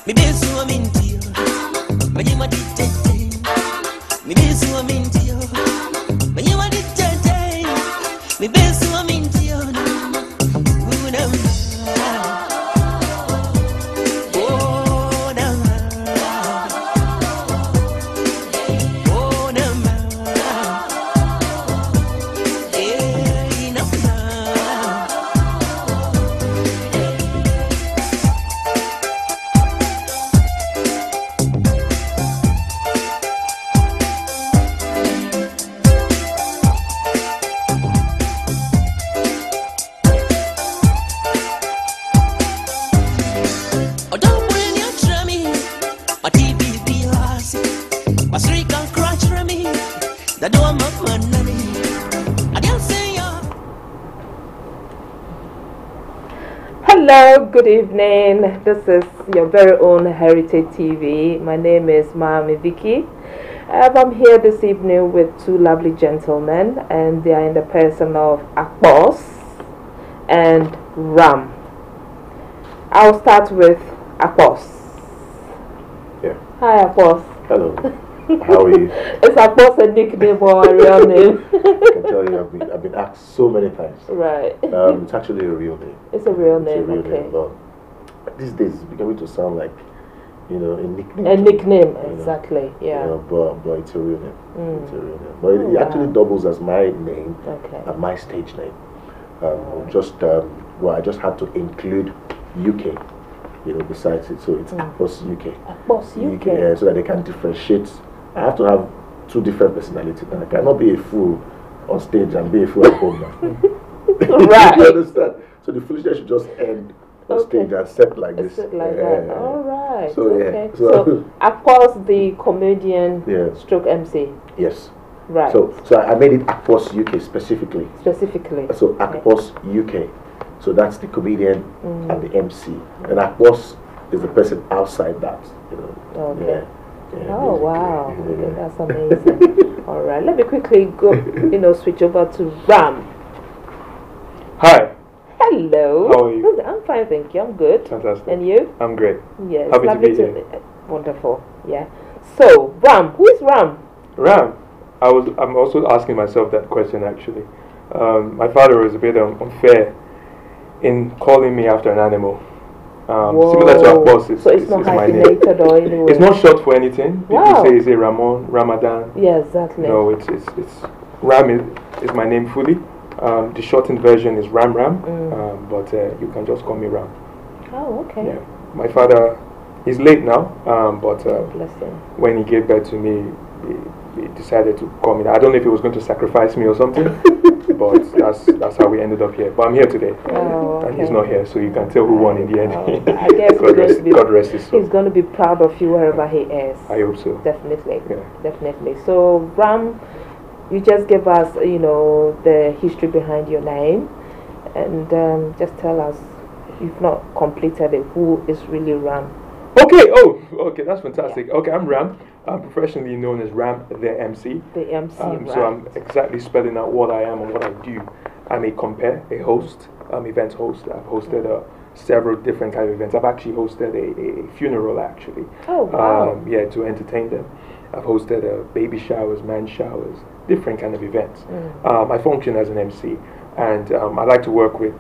Mi beso a mentira, ma io ma di te. Mi beso a mentira, ma io ma di te. Mi beso a mentira, Hello, good evening. This is your very own Heritage TV. My name is Mami Vicky. I'm here this evening with two lovely gentlemen, and they are in the person of Akpos and Ram. I'll start with Akpos. Yeah. Hi, Akpos. Hello. How are you? Is Akpos a nickname or a real name? I can tell you, I've been asked so many times. Right. It's actually a real name. It's a real name. It's a real okay. name. But these days it's becoming to sound like, a nickname. A nickname, exactly. Yeah. But it's a real name. It's a real name. But it actually doubles as my name. Okay. And my stage name. I just had to include UK. Besides it, so it's Akpos UK. Akpos UK. So that they can differentiate. I have to have two different personalities. I cannot be a fool on stage and be a fool at home now. Right. You understand? So the foolishness should just end on stage and set like this. Set like that. All right. So okay. So Akpos, the comedian, stroke MC. Yes. Right. So I made it Akpos UK specifically. Specifically. So Akpos UK. So that's the comedian and the MC. And Akpos is the person outside that. Okay. Yeah. Yeah, oh wow, that's amazing. All right, let me quickly go, switch over to Ram. Hi. Hello. How are you? I'm fine, thank you. I'm good. Fantastic. And you? I'm great. Yes. Happy to be here. Wonderful. Yeah. So Ram, who is Ram? Ram. I'm also asking myself that question actually. My father was a bit unfair in calling me after an animal. Similar to Akpos, so it's not hyphenated or anyway. It's not short for anything. People say it's a Ramon, Ramadan. Yeah, exactly. No, it's Ram is my name fully. The shortened version is Ram, but you can just call me Ram. Oh, okay. Yeah, my father, he's late now, but bless him. When he gave birth to me, he decided to call me. I don't know if he was going to sacrifice me or something, but that's how we ended up here. But I'm here today, and he's not here, so you can tell who won in the end. I guess God rest his soul. He's going to be proud of you wherever he is. I hope so. Definitely, yeah. Definitely. So Ram, you just give us, the history behind your name, and just tell us, if you've not completed it, who is really Ram? Okay, that's fantastic. Yeah. Okay, I'm Ram. I'm professionally known as Ram the MC. The MC, right. So I'm exactly spelling out what I am and what I do. I'm a compere, a host, event host. I've hosted several different kind of events. I've actually hosted a funeral actually. Oh, wow. To entertain them. I've hosted baby showers, man showers, different kind of events. I function as an MC, and I like to work with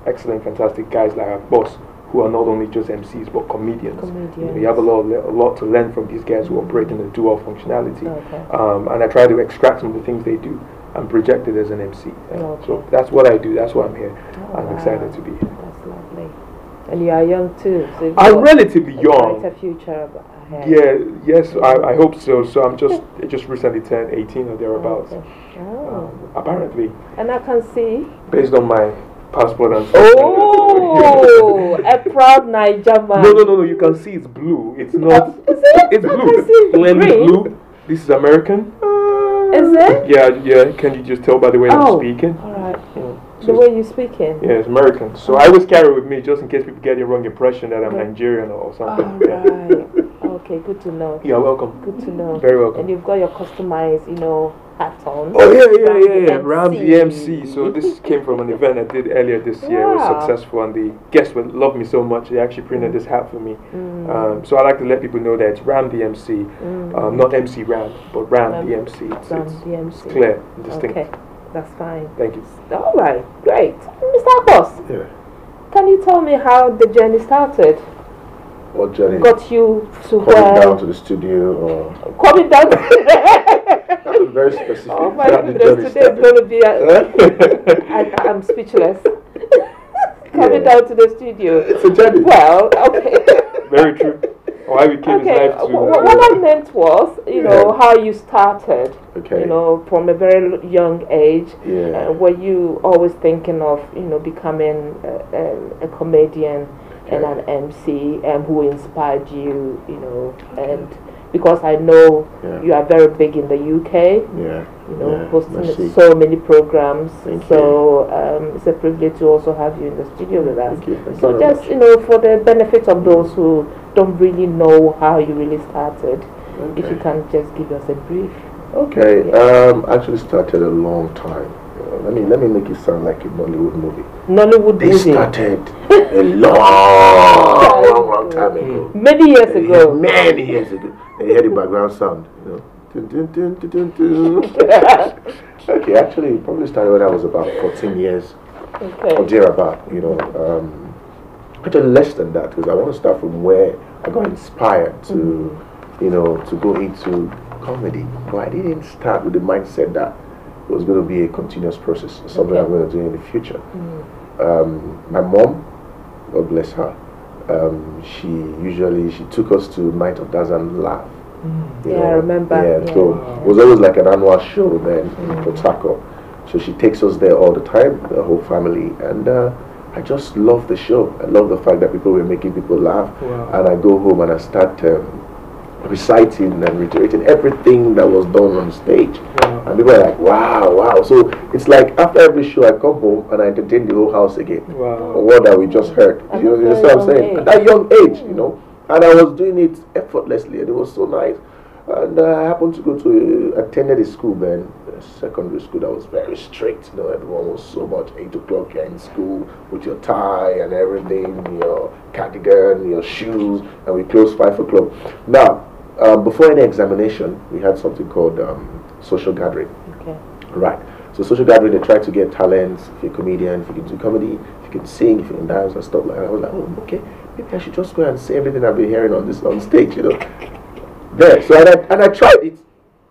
excellent, fantastic guys like Akpos, who are not only just MCs but comedians. You have a lot to learn from these guys who operate in the dual functionality. Okay. And I try to extract some of the things they do and project it as an MC. Okay. So that's what I do. That's why I'm here. I'm excited to be here. That's lovely. And you are young too. So I'm relatively young. Quite a future ahead. Yeah. Yes. I hope so. So I'm just recently turned 18 or thereabouts. Okay. Apparently. And I can see. Based on my passport and stuff. Oh, a proud Niger man. No. You can see it's blue. It's not. Is it? It's blue. Plain blue. This is American. Is it? Yeah. Can you just tell by the way I'm speaking? All right. Yeah. So the way you're speaking. Yeah, it's American. So I always carry it with me just in case people get the wrong impression that I'm Nigerian or something. All right. Okay, good to know. You're welcome. Good to know. Very welcome. And you've got your customized, hat on. Oh yeah, Ram Ram the the MC. So this came from an event I did earlier this year. It was Wow. successful, and the guests would love me so much. They actually printed this hat for me. So I like to let people know that it's Ram the MC, not MC Ram, but Ram the MC. Ram the MC. It's clear, and distinct. Okay, that's fine. Thank you. All right, great. Mr. Akpos, Yeah. can you tell me how the journey started? What journey? Got you to Coming down where? to the studio or Coming down. that was very specific. Oh my How the goodness, journey today is going to be I'm speechless. Coming down to the studio. It's a journey. Well, okay. Very true. Why we came his Okay, life to. what I meant was, how you started, Okay. from a very young age. Yeah. Were you always thinking of, becoming a comedian and an MC, who inspired you, and because I know Yeah. you are very big in the UK, Yeah. hosting Merci. so many programs. Thank so it's a privilege to also have you in the studio with us. Thank you. Thank So you very just, much. for the benefit of those who don't really know how you really started, if you Okay. can just give us a brief. Okay. Actually started a long time. Let me make it sound like a Bollywood movie. Nollywood They movie. started a long time ago. Many years ago. Many years ago. And you hear the background sound, Dun, dun, dun, dun, dun, dun. Okay, actually, it probably started when I was about 14 years or Okay. thereabout, Actually, less than that, because I want to start from where I got inspired to, to go into comedy. But I didn't start with the mindset that it was going to be a continuous process, something I'm going to do in the future. My mom, God bless her, she took us to Night of Dance and Laugh. Yeah, I remember. Yeah, Yeah. so it was always like an annual show then in Port Harcourt. So she takes us there all the time, the whole family, and I just love the show. I love the fact that people were making people laugh, and I go home and I start reciting and reiterating everything that was done on stage. And people are like, wow. So it's like after every show I come home and I entertain the whole house again. Wow. For what that we just heard. At You a know what I'm very saying? young At that young age, And I was doing it effortlessly and it was so nice. And I happened to attended a school then, a secondary school that was very strict. Everyone was so much 8 o'clock in school with your tie and everything, your cardigan, your shoes, and we closed 5 o'clock. Now, before any examination, we had something called social gathering. Okay. Right. So social gathering, they try to get talents. If you're a comedian, if you can do comedy, if you can sing, if you can dance and stuff like that. I was like, oh, okay, maybe I should just go and say everything I've been hearing on stage, There. So and I tried it,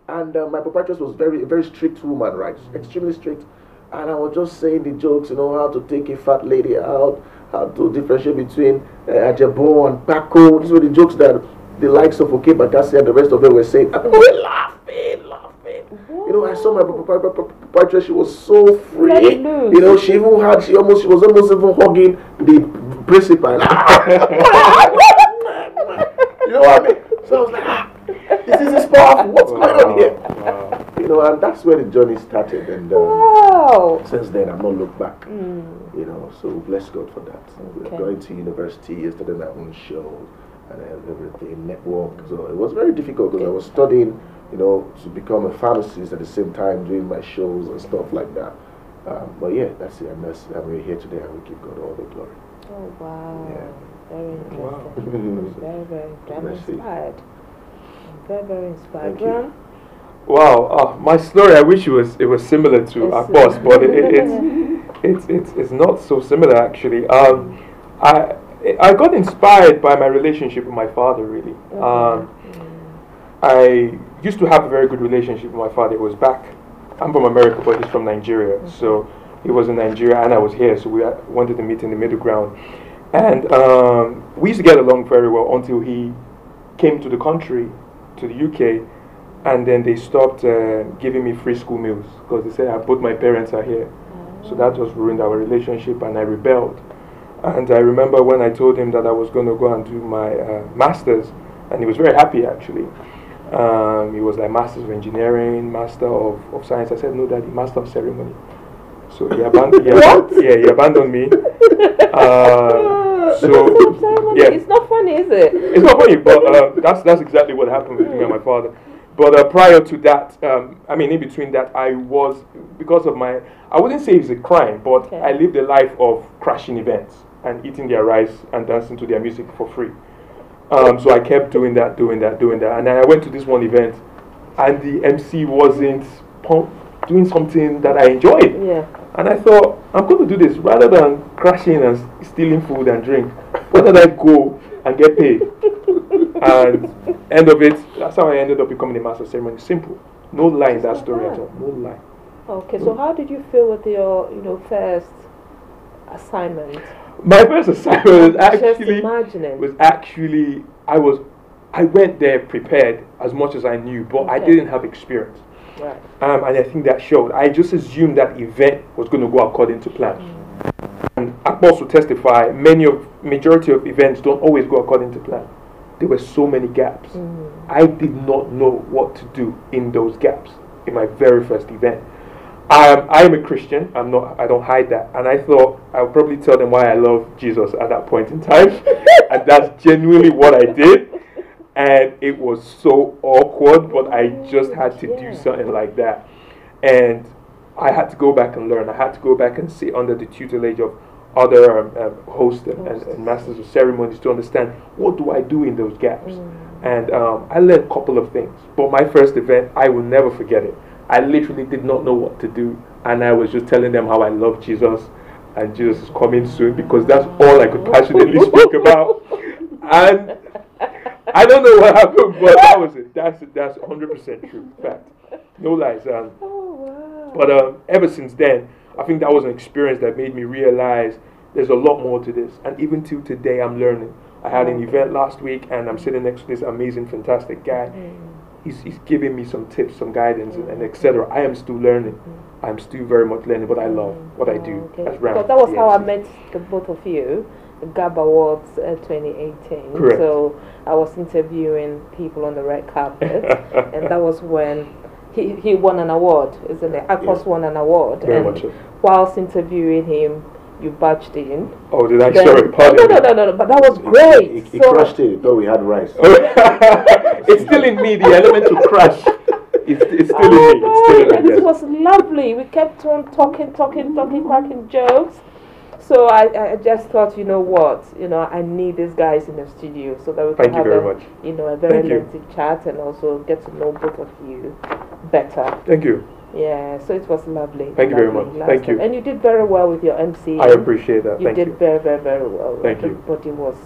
and my proprietress was a very strict woman, right? Extremely strict. And I was just saying the jokes, how to take a fat lady out, how to differentiate between Ajabo and Paco. These were the jokes that the likes of Oke Bakassi and the rest of them were saying. And we were laughing. I saw my proprietress, she was so free. She was almost even hugging the principal. You know what I mean? So I was like, this is powerful. What's going on here? Wow. And that's where the journey started. And Wow. since then, I've not looked back. So bless God for that. We're going to university yesterday, my own show and everything, network. So it was very difficult because I was studying, to become a pharmacist at the same time, doing my shows and stuff like that. But yeah, that's it. And we're here today and we give God all the glory. Oh, wow. Yeah. Very interesting. Wow. Very, very. I'm Let's see. inspired. I'm very, very inspired. Thank you. Ram? Wow, my story. I wish it was similar to Yes. Akpos, but it's not so similar actually. I got inspired by my relationship with my father. Really, I used to have a very good relationship with my father. He was back. I'm from America, but he's from Nigeria. So he was in Nigeria and I was here. So we wanted to meet in the middle ground, and we used to get along very well until he came to the country, to the UK. And then they stopped giving me free school meals because they said both my parents are here. So that just ruined our relationship and I rebelled. And I remember when I told him that I was going to go and do my master's, and he was very happy actually. He was like Master's of Engineering, Master of Science. I said, no, Daddy, Master of Ceremony. So he abandoned me. So Ceremony. yeah, It's not funny, is it? it's not funny, but that's exactly what happened with me and my father. But prior to that, I mean, in between that, I was, because of my, I wouldn't say it's a crime, but Okay. I lived a life of crashing events and eating their rice and dancing to their music for free. So I kept doing that. And then I went to this one event, and the MC wasn't doing something that I enjoyed. Yeah. And I thought, I'm going to do this rather than crashing and stealing food and drink. Why don't I go and get paid? And end of it, that's how I ended up becoming a master ceremony. Simple. No lie in that story at all. No lie. Okay, so how did you feel with your, first assignment? My first assignment Just imagining. was actually I went there prepared as much as I knew, but I Okay. didn't have experience. Right. And I think that showed. I just assumed that event was going to go according to plan. And Akpos will testify, majority of events don't always go according to plan. There were so many gaps. I did not know what to do in those gaps in my very first event. I am a Christian. I don't hide that. And I thought I would probably tell them why I love Jesus at that point in time. And that's genuinely what I did. And it was so awkward, but I just had to do something like that. And I had to go back and learn. I had to go back and sit under the tutelage of other hosts and masters of ceremonies to understand what do I do in those gaps. And I learned a couple of things. But my first event, I will never forget it. I literally did not know what to do. And I was just telling them how I love Jesus. And Jesus is coming soon, because that's all I could passionately speak about. And I don't know what happened, but that was it. That's 100% true. Fact. No lies. But ever since then, I think that was an experience that made me realize there's a lot more to this. And even till today, I'm learning. I had an event last week, and I'm sitting next to this amazing, fantastic guy. He's giving me some tips, some guidance, and etc. I am still learning. I'm still very much learning, but I love what I do. Okay. As Because that was how I met the both of you, the Gab Awards 2018. Correct. So I was interviewing people on the red carpet, and that was when he won an award, isn't it? Akpos won an award. Very and much so. whilst interviewing him, you barged in. Oh, did I? Then- Sorry, pardon me. No, but that was great. He crushed it. He thought we had rice. It's still in me, the element to crash. It's still in me. It's still in me. And it Yes. was lovely. We kept on talking, cracking jokes. So I just thought, you know what, I need these guys in the studio so that we can Thank you have very much. a very Thank you. lengthy chat and also get to know both of you better. Thank you. Yeah, so it was lovely. Thank you very lovely much. last Thank time. you. And you did very well with your MC. I appreciate that. You Thank did you. very, very, very well. Thank you. Everybody was,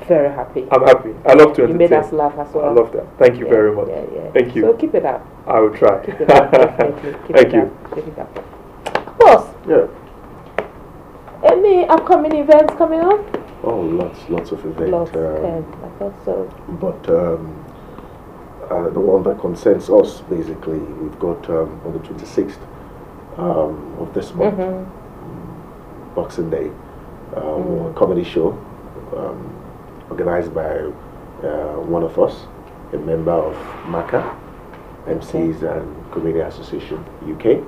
very happy. I'm happy. I love to You made entertain. us laugh as well. I love that. Thank you very much. Yeah. Thank you. So keep it up. I will try. Keep it up, definitely. Keep Thank it you. Up. Keep it up. Boss, Yeah. any upcoming events coming up? Oh, lots of events. Lots. Okay, I thought so. But the one that concerns us, basically, we've got on the 26th of this month, Boxing Day, a comedy show organized by one of us, a member of MACA, MCs and Comedian Association UK.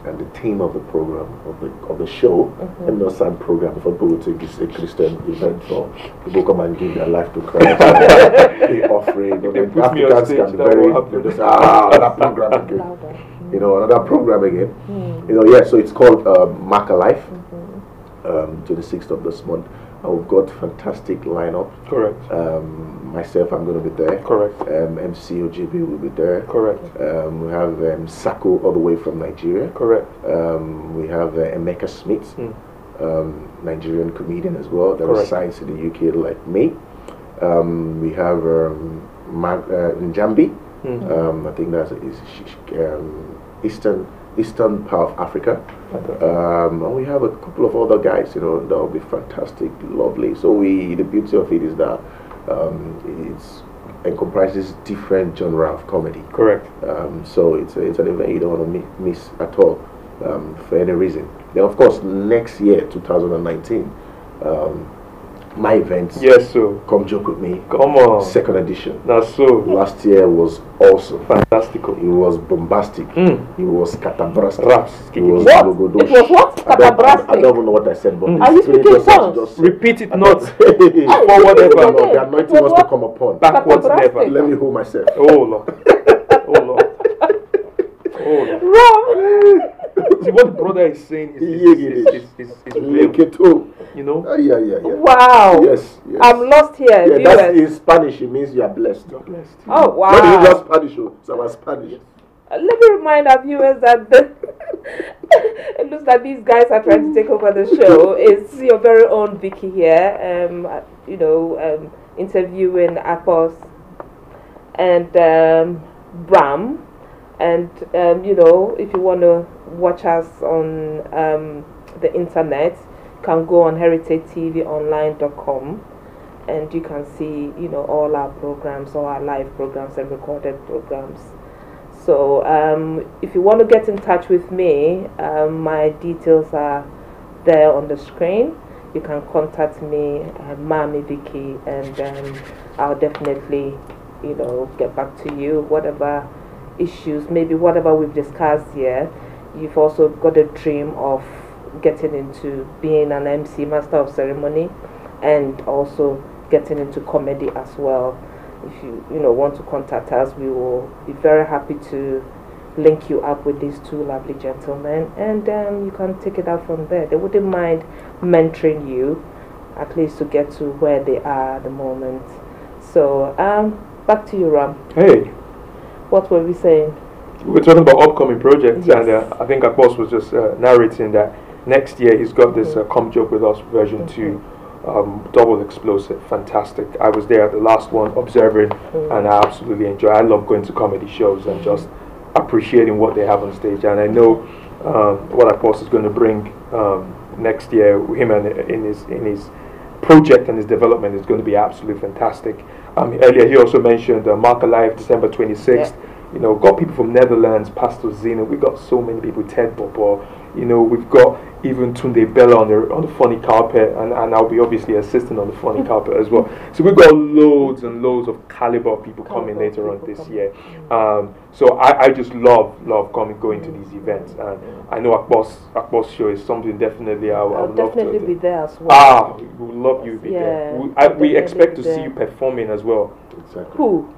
And the theme of the program, of the show, and not some program for people to think it's a Christian event for people come and give their life to Christ, pay offering. It puts me on Africans stage, can be that very, will happen. just, another program again. Louder. Another program again. Yeah, so it's called Maka Life, 26th of this month. And we've got fantastic lineup. Correct. Myself, I'm going to be there. Correct. MC OGB will be there. Correct. We have Sako all the way from Nigeria. Correct. We have Emeka Smith, Nigerian comedian as well, that Correct. resides in the UK like me. We have Njambi, I think that's eastern part of Africa. And we have a couple of other guys, that will be fantastic, lovely. So the beauty of it is that it comprises different genre of comedy. Correct. So it's an event you don't want to miss at all, for any reason. Then of course next year, 2019, my events. Yes, so Come Joke With Me. come on. Second edition. That's so Last year was awesome. fantastical. It was bombastic. It was catabrastic. Raps. It was What? logodosh. It was what? I don't Catabrastic? even know what I said, but Are the you Spirit speaking just had to tongues? just- Repeat it I not. thought- For whatever. No, the It anointing was wants to what? come upon. Backwards Catabrastic. never. Let me hold myself. Oh Lord. Oh Lord. Oh Lord. Wrong. See what the brother is saying is real. Leketo. You know? Yeah. Wow. Yes. I'm lost here. Yeah, that's viewers. in Spanish. It means you are blessed. You're blessed. Oh, wow. Not even just Spanish, so I'm Spanish. Let me remind our viewers that it looks like these guys are trying to take over the show. It's your very own Vicky here, interviewing Akpos and Bram. And, if you want to watch us on the internet, you can go on heritagetvonline.com and you can see, all our programs, all our live programs and recorded programs. So if you want to get in touch with me, my details are there on the screen. You can contact me, Mami Vicky, and I'll definitely, get back to you. Whatever issues, maybe whatever we've discussed here, you've also got a dream of getting into being an MC, Master of Ceremony, and also getting into comedy as well. If you want to contact us, we will be very happy to link you up with these two lovely gentlemen, and you can take it out from there. They wouldn't mind mentoring you, at least to get to where they are at the moment. So back to you, Ram. Hey, What were we saying? we're talking about upcoming projects, Yes. and I think Akpos was just narrating that next year he's got this Come Joke With Us version 2. Double explosive, fantastic. I was there at the last one observing, and I absolutely enjoy. I love going to comedy shows and just appreciating what they have on stage. And I know what Akpos is going to bring next year. Him and in his project and his development is going to be absolutely fantastic. Earlier he also mentioned Mark Alive, December 26th. Yeah. Got people from Netherlands, Pastor Zeno. We got so many people. Ted Popo. We've got even Tunde Bella on the funny carpet, and I'll be obviously assisting on the funny carpet as well. So we've got loads and loads of caliber of people coming later on this year. So I just love going to these events, and I know Akpos show is something definitely I I'll would love definitely to be there as well. we would love you to be there. I'll We expect to definitely be see there. you performing as well. Exactly. Who?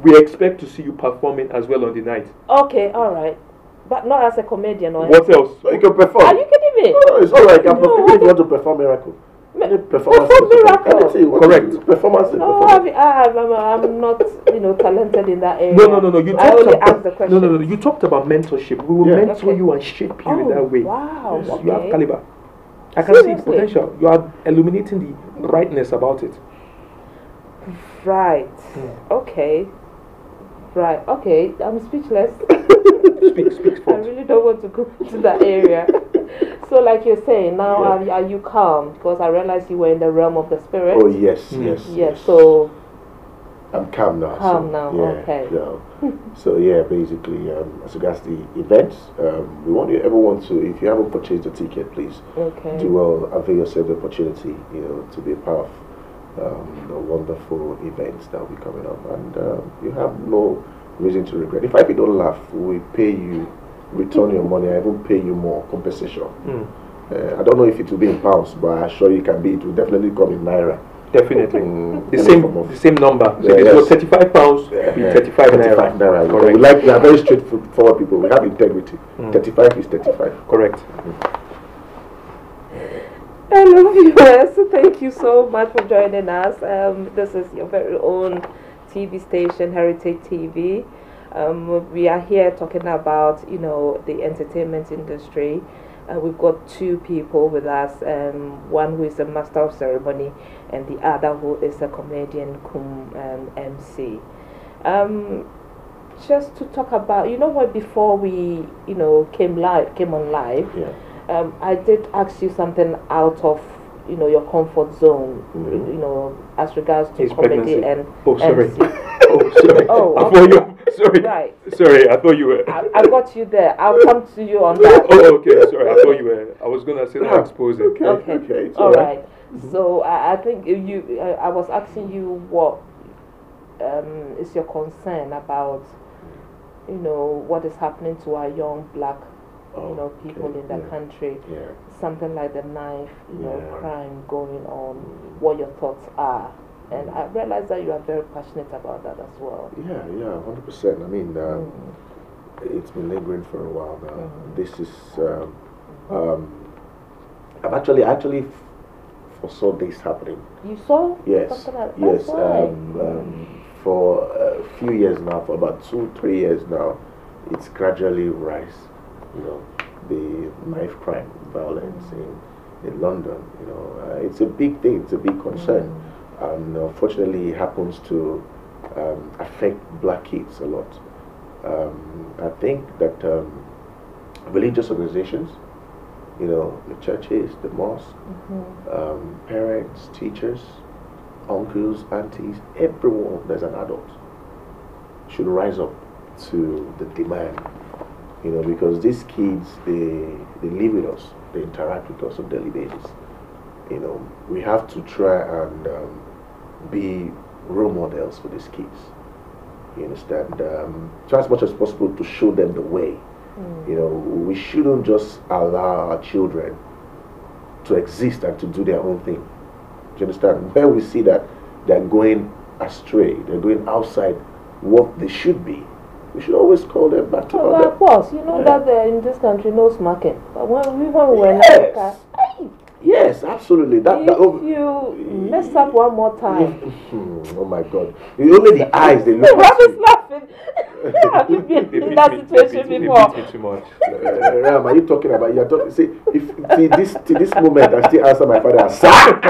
We expect to see you performing as well on the night. Okay, all right, but not as a comedian or What else? So you can perform. Are you kidding me? No, it's all right. No, If you want to perform miracle. Perform miracle. Anything you want Correct. to do. Performance. No, performance. I'm not, talented in that area. No. You I talked only about asked the question. no. You talked about mentorship. We will Yeah. mentor Okay. you and shape you in Oh, that way. wow, Yes, okay. You have caliber. I can see the Seriously? potential. You are illuminating the brightness about it. Right. Okay. Right. Okay. I'm speechless. Speak I forth. really don't want to go into that area. So, like you're saying, now are you calm? Because I realized you were in the realm of the spirit. Oh yes. Yes. So I'm calm now. Calm now, Yeah, okay. Yeah. So yeah, basically, as regards the events, we want everyone to, if you haven't purchased a ticket, please okay. do well, avail yourself the opportunity, to be a part of the wonderful events that will be coming up, and you have no reason to regret. In fact, if you don't laugh, we pay you, return your money, I will pay you more compensation. I don't know if it will be in pounds, but I assure you it can be. It will definitely come in naira. Definitely. The Any same number. So Yeah, if it was yes. £35, it'll be 35 naira. naira. Correct. We are very straightforward people. We have integrity. 35 is 35. Correct. Hello viewers, thank you so much for joining us. This is your very own TV station, Heritage TV. We are here talking about, the entertainment industry. We've got two people with us, one who is a master of ceremony and the other who is a comedian cum MC. Just to talk about, what, before we, came on live, Yeah. I did ask you something out of, your comfort zone, as regards to His comedy pregnancy. and Oh, sorry. MC. Oh, sorry. Oh, I thought you. Sorry. Right. Sorry. I thought you were. I got you there. I'll come to you on that. Oh, okay. Sorry. I thought you were. I was gonna say no exposing. Okay. Okay. Okay. It's All right. So I think I was asking you what is your concern about, what is happening to our young black, people in the country. Yeah. Something like the knife, Yeah. crime going on. What your thoughts are, and I realize that you are very passionate about that as well. Yeah, 100%. I mean, it's been lingering for a while now. This is, I've actually foresaw this happening. You saw? Yes, something like yes. why? For a few years now, for about 2-3 years now, it's gradually rise. The knife crime violence in London. It's a big thing. It's a big concern, and unfortunately, it happens to affect black kids a lot. I think that religious organizations, the churches, the mosque, parents, teachers, uncles, aunties, everyone that's an adult should rise up to the demand. Because these kids, they live with us, they interact with us on a daily basis. We have to try and be role models for these kids. You understand? Try as much as possible to show them the way. We shouldn't just allow our children to exist and to do their own thing. Do you understand? Where we see that they're going astray, they're going outside what they should be, we should always call them back to order. Of course, that in this country no smacking. But when we were Yes. Yes, absolutely. if you mess up one more time. Oh my God! Only the eyes they look at Rob is you. laughing. Have you been in that situation before? They beat me too much. Ram, are you talking about? You're talking. See, till this moment, I still answer my father as sir.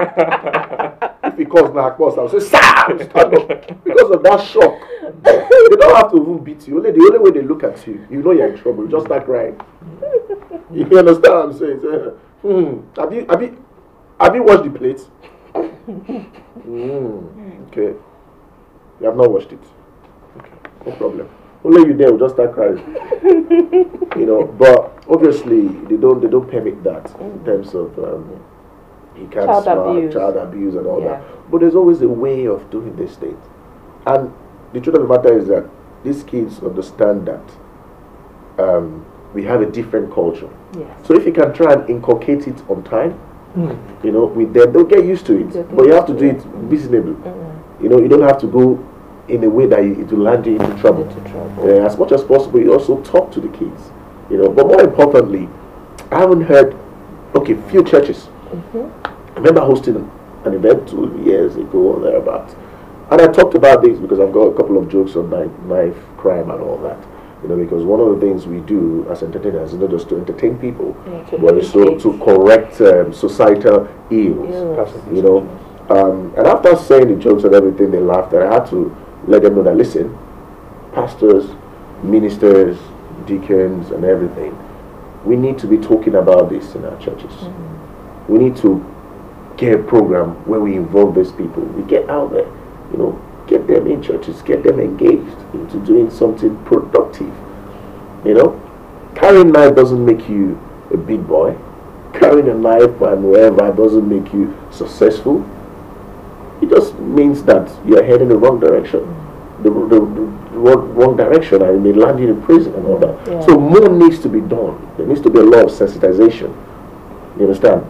If he calls now Akpos, I'll say sir. Stand up. Because of that shock, they don't have to even beat you. The only way they look at you, you're in trouble. You just start crying. You understand what I'm saying? Have you washed the plates? Okay. You have not washed it. Okay. No problem. Only you there will just start crying. But obviously they don't permit that in terms of you can't child abuse and all that. But there's always a way of doing these things. And the truth of the matter is that these kids understand that we have a different culture. Yes. So if you can try and inculcate it on time, with them, they'll get used to it. But you have to do it reasonably. You don't have to go in a way that it will land you into trouble. As much as possible, you also talk to the kids. But more importantly, I haven't heard. Few churches. I remember hosting an event 2 years ago or thereabouts, and I talked about this because I've got a couple of jokes on knife crime and all that. Because one of the things we do as entertainers is not just to entertain people, but also to correct societal ills. And after saying the jokes and everything, they laughed, and I had to let them know that, listen, pastors, ministers, deacons, and everything, we need to be talking about this in our churches. We need to get a program where we involve these people. We get out there, get them in churches, get them engaged into doing something productive. Carrying a knife doesn't make you a big boy. Carrying a knife and wherever doesn't make you successful. It just means that you're heading in the wrong direction. The wrong direction, and you may land in prison and all that. So more needs to be done. There needs to be a lot of sensitization. You understand?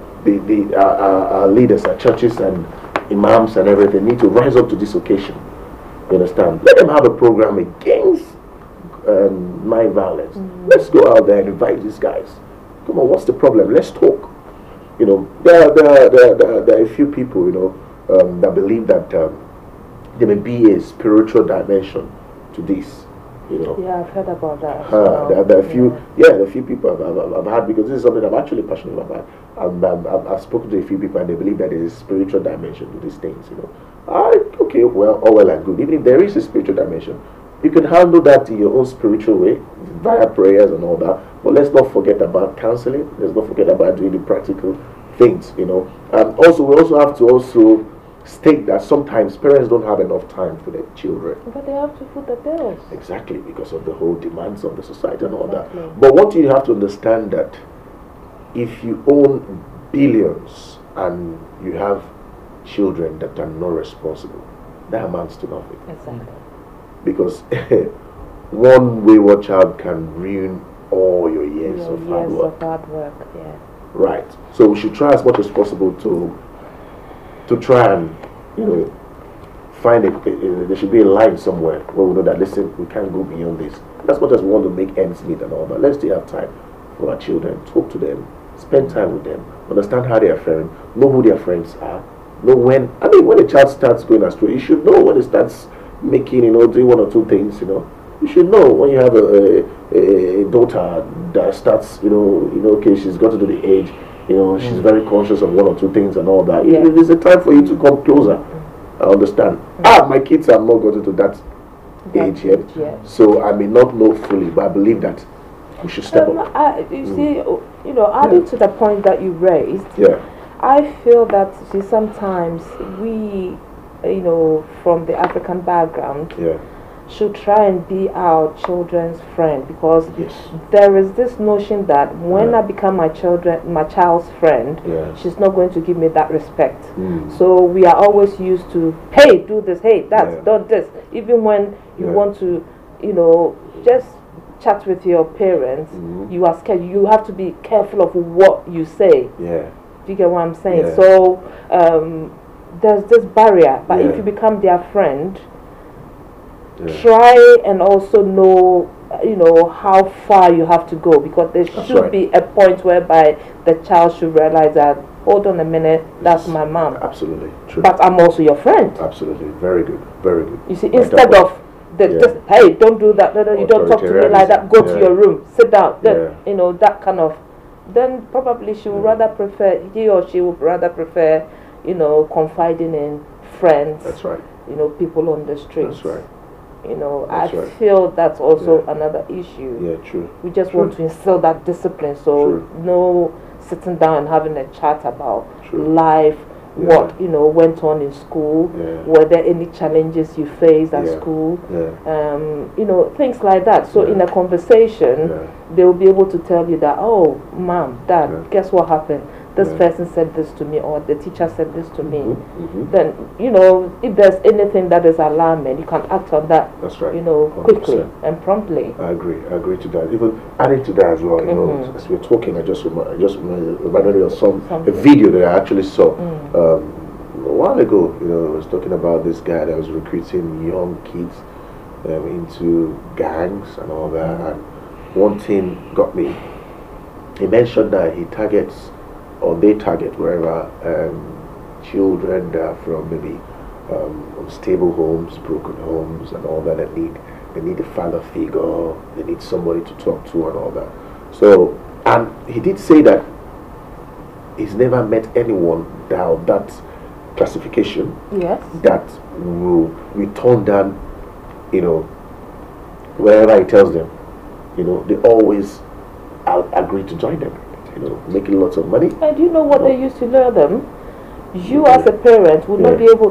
Our leaders, our churches and imams and everything need to rise up to this occasion. You understand? Let them have a program against knife violence. Let's go out there and invite these guys. Come on, what's the problem? Let's talk. There are a few people, that believe that there may be a spiritual dimension to this. Yeah, I've heard about that. There are a few people I've had, because this is something I'm actually passionate about. I've spoken to a few people and they believe that there is a spiritual dimension to these things. Okay, well, all well and good. Even if there is a spiritual dimension, you can handle that in your own spiritual way, via prayers and all that. But let's not forget about counseling. Let's not forget about doing the practical things. And also, we also have to state that sometimes parents don't have enough time for their children. But they have to foot the bills. Exactly, because of the whole demands of the society and all that. But what you have to understand that if you own billions and you have children that are not responsible, that amounts to nothing. Exactly. Because one wayward child can ruin all your years of hard work. Yeah. Right. So we should try as much as possible to try and, find there should be a line somewhere where we know that, listen, we can't go beyond this. As much as we want to make ends meet and all that, let's still have time for our children, talk to them, spend time with them, understand how they are faring, know who their friends are, know when a child starts going astray, you should know when it starts making, doing one or two things, You should know when you have a daughter that starts, okay, she's got to the age, she's very conscious of one or two things and all that. Yeah. It is a time for you to come closer. I understand. My kids have not gotten to that age yet, so I may not know fully, but I believe that we should step up. You see, adding to the point that you raised, I feel that sometimes we, from the African background, should try and be our children's friend, because there is this notion that when I become my child's friend, she's not going to give me that respect. So we are always used to, hey, do this, hey, that's done this. Even when you want to, just chat with your parents, you are scared. You have to be careful of what you say. Do you get what I'm saying? So there's this barrier, but if you become their friend, try and also know, how far you have to go, because there should be a point whereby the child should realize that, hold on a minute, that's my mom. Absolutely true. But I'm also your friend. Absolutely, very good, very good. You see, instead of just, hey, don't do that, no, you don't talk to me like that, go to your room, sit down, then, that kind of, then probably he or she would rather prefer, confiding in friends. That's right. People on the streets. That's right. I feel that's also another issue. Yeah, true. We just want to instill that discipline, so no sitting down and having a chat about life, what went on in school, were there any challenges you faced at school, things like that. So in a conversation, they will be able to tell you that, oh, mom, dad, guess what happened? This person said this to me, or the teacher said this to me. Then, if there's anything that is alarming, you can act on that. That's right. 100%. Quickly and promptly. I agree to that. Even adding to that as well, as we're talking, I just reminded me of a video that I actually saw a while ago. I was talking about this guy that was recruiting young kids into gangs and all that. And one thing got me. He mentioned that they target wherever children that are from maybe unstable homes, broken homes and all that, they need a father figure, they need somebody to talk to and all that. So, and he did say that he's never met anyone that classification that will return down, wherever he tells them. They always agree to join them. Making lots of money. And you know what they used to lure them? You as a parent would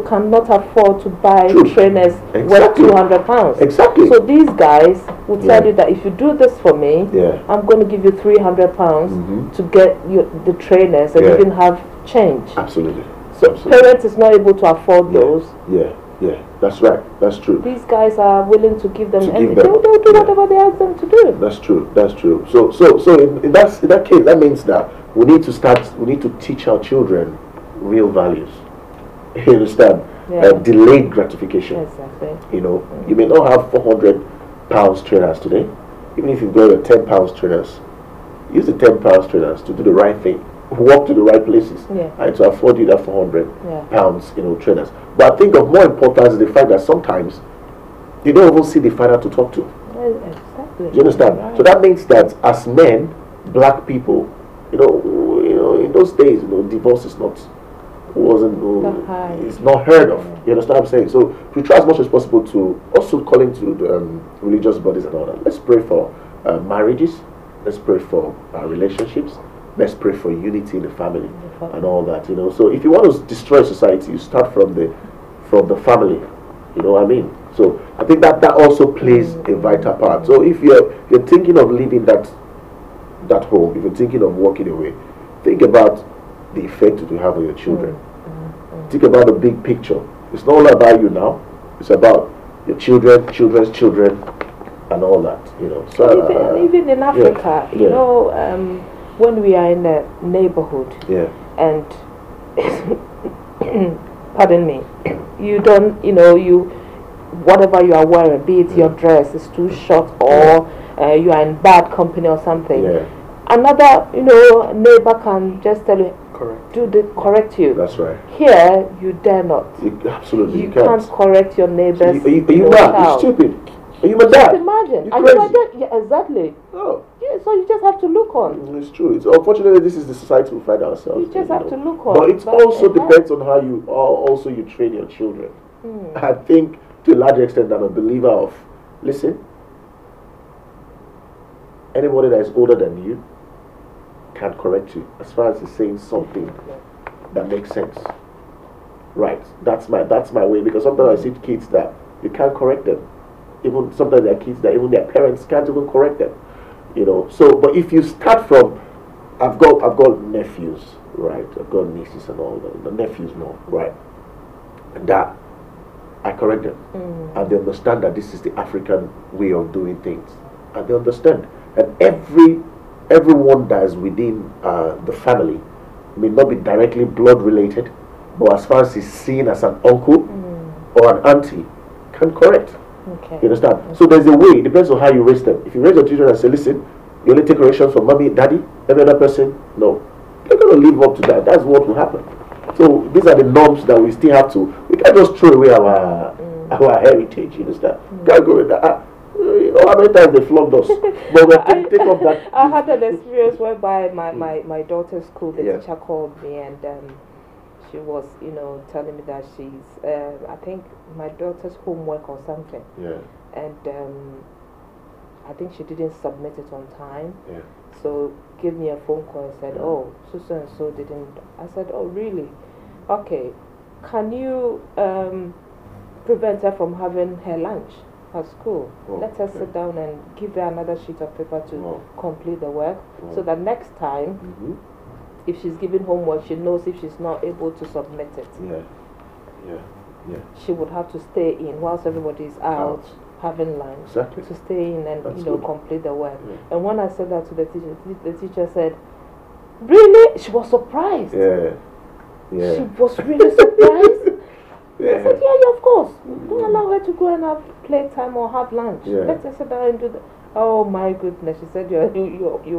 cannot afford to buy trainers worth £200. Exactly. So these guys will tell you that if you do this for me, I'm going to give you £300 to get the trainers and even have change. Absolutely. So parents is not able to afford those. Yeah, that's right. That's true. These guys are willing to give them anything. They'll do whatever they ask them to do. That's true. So in that case, that means that we need to teach our children real values. You understand? Delayed gratification. Exactly. You may not have £400 trainers today. Even if you go to £10 trainers, use the £10 trainers to do the right thing. Walk to the right places and to afford you that £400 trainers. But I think of more importance is the fact that sometimes you don't even see the father to talk to. Exactly. Do you understand? Right. So that means that as men, black people, in those days, divorce is not it's not heard of. You understand what I'm saying? So we try as much as possible to also call into the religious bodies and all that. Let's pray for marriages. Let's pray for relationships. Let's pray for unity in the family and all that, So if you want to destroy society, you start from the family. You know what I mean? So I think that also plays a vital part. So if you're thinking of leaving that home, if you're thinking of walking away, think about the effect it will have on your children. Think about the big picture. It's not all about you now. It's about your children, children's children, and all that. You know. So even in Africa, you know, when we are in a neighborhood, and pardon me, you don't, you know, whatever you are wearing, be it your dress is too short or you are in bad company or something. Another, you know, neighbor can just tell you, correct you. That's right. Here, you dare not. Absolutely, you can't correct your neighbor's Are you mad? You're stupid. Are you my dad? Just imagine. Are you my dad? Yeah, exactly. Oh. Yeah, so you just have to look on. It's true. It's unfortunately this is the society we find ourselves. You just have to look on. But it also depends on how you train your children. I think to a large extent I'm a believer of, listen, anybody that is older than you can correct you as far as he's saying something that makes sense. Right. That's my way, because sometimes I see kids that you can't correct them. Even sometimes there are kids that even their parents can't even correct them. You know. So but if you start from I've got nephews, right? I've got nieces and all that. The nephews more, right? And that I correct them. And they understand that this is the African way of doing things. And they understand. And everyone that is within the family may not be directly blood related, but as far as he's seen as an uncle or an auntie, can correct. Okay. You understand? So there's a way, it depends on how you raise them. If you raise your children and say, listen, you only take corrections from mommy, daddy, every other person, no. They're going to live up to that. That's what will happen. So these are the norms that we still have to, we can't just throw away our heritage, you understand? Can't go with that. You know how many times they flogged us. But we take off that. I had an experience whereby my daughter's school, the teacher called me and she was, you know, telling me that she's, I think my daughter's homework or something. Yeah. And I think she didn't submit it on time. Yeah. So gave me a phone call and said, oh, so and so didn't. I said, oh, really? Okay. Can you prevent her from having her lunch at school? Let her sit down and give her another sheet of paper to complete the work, so that next time, if she's given homework, she knows if she's not able to submit it. She would have to stay in whilst everybody is out having lunch. Exactly. To stay in and That's you know good. complete the work. And when I said that to the teacher said, "Really?" She was surprised. She was really surprised. I said, yeah, of course. Don't allow her to go and have playtime or have lunch. Let her sit down and do that. Oh my goodness, she said you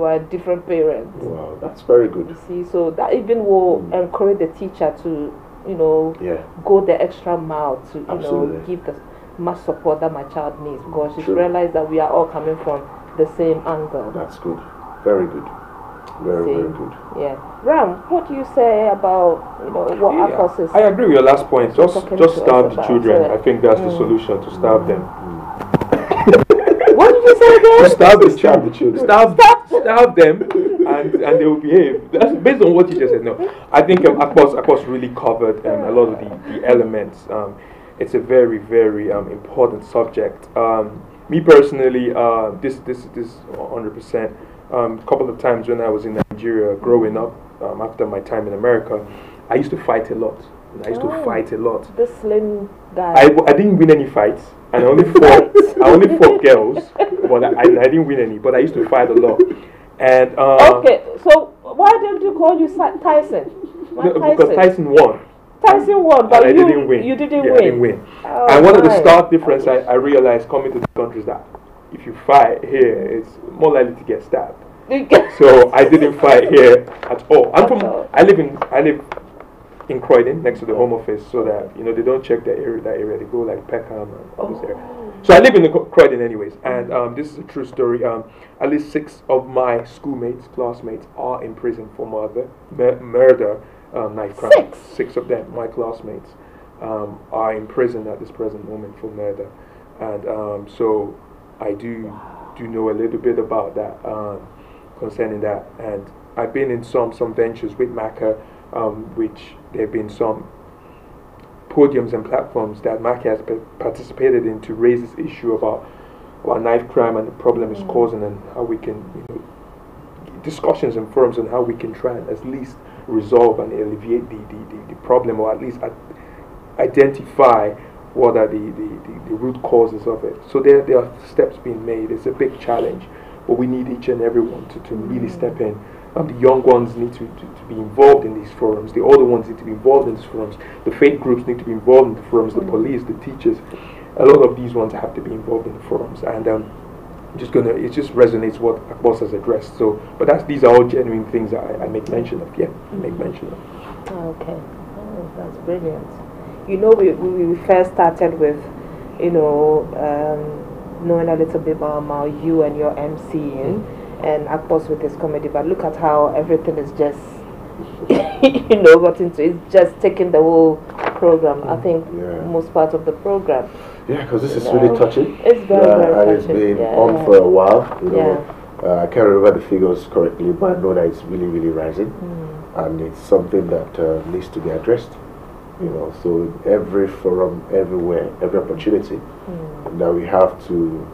are a different parent. Wow, that's very good. You see, so that even will encourage the teacher to, you know, go the extra mile to, you know, give the much support that my child needs, because she's realized that we are all coming from the same angle. That's good. Very good. Very good. Yeah. Ram, what do you say about, you know, what Akpos is? I agree with your last point. Just starve the children. So, I think that's the solution, to starve them. What did you say again? To starve the children. Starve them, and they will behave. That's based on what you just said. No, I think Akpos really covered a lot of the elements. It's a very, very important subject. Me personally, this 100%. A couple of times when I was in Nigeria growing up, after my time in America, I used to fight a lot. This slim guy. I didn't win any fights, and I only fought girls, but I didn't win any. But I used to fight a lot. And okay, so why did you call you Tyson? Because Tyson won. Tyson won, but I didn't win. You didn't win. I didn't win. And one of the stark difference I realized coming to the country is that if you fight here, it's more likely to get stabbed. So I didn't fight here at all. I live in Croydon, next to the Home Office, so that they don't check that area. They go like Peckham and all this area. So I live in Croydon, anyways. And this is a true story. At least 6 of my schoolmates, classmates, are in prison for murder, knife crime. 6 of them, my classmates, are in prison at this present moment for murder. And so I do know a little bit about that, concerning that. And I've been in some ventures with MACA, which there have been some podiums and platforms that MACA has participated in to raise this issue about knife crime and the problem it's causing, and how we can, discussions and forums on how we can try and at least resolve and alleviate the problem, or at least identify what are the root causes of it. So there are steps being made. It's a big challenge, but we need each and everyone to really step in. The young ones need to be involved in these forums. The older ones need to be involved in these forums. The faith groups need to be involved in the forums. The police, the teachers, a lot of these ones have to be involved in the forums. And it just resonates what Akpos has addressed. So, but these are all genuine things I make mention of. Yeah, I make mention of. Okay, that's brilliant. You know, we first started with, knowing a little bit about you and your MCing, and Akpos with his comedy. But look at how everything is just, got into. It's just taking the whole program. I think most part of the program. Yeah, because this is really touching. It's very touching. And it's been on for a while. I can't remember the figures correctly, but I know that it's really, really rising, and it's something that needs to be addressed. So every forum, everywhere, every opportunity that we have to